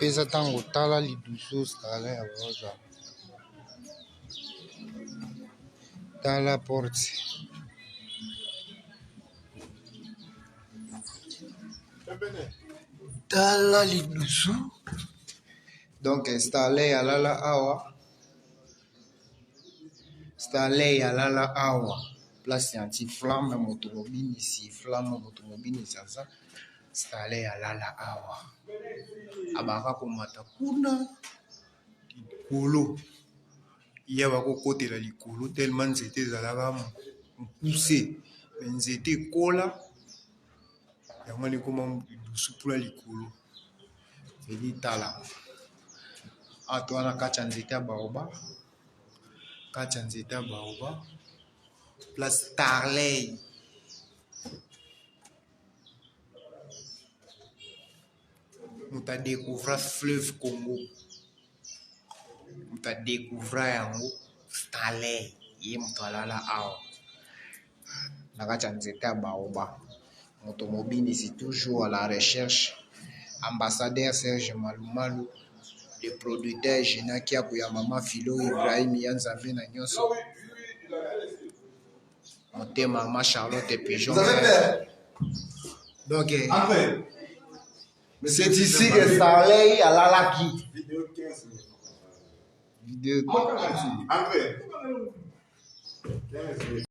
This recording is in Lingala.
pesa tango tala lidusu stale ya rosa. Tala porte. Tala lidusu. Donc installé à la awa. Installé à la awa. Place anti-flamme automobile ici. Flamme automobile ici. Ça. Installé à la awa. Abaka komata kuna. Likolo. Il y a côté la likolo tellement nzete ezalaka poussé. Nzete kola. Yango ni koma lidusu pula likolo. Veli tala. Atwana kacha nzete baoba. Kacha nzete baoba. Place Starley. Nous t'a découvert fleuve Congo. Nous t'a découvert yango Starley. Yé mutala awa. Na kacha nzete baoba. Automobile c'est toujours à la recherche. Ambassadeur Serge Malumalu. Le producteur Jenaki Akuyamama Philo Ibrahim Yanzambe na Nyonso. Monté Maman Charlotte Pigeon. Donc, c'est ici que Starley à Lalaki. Vidéo 15.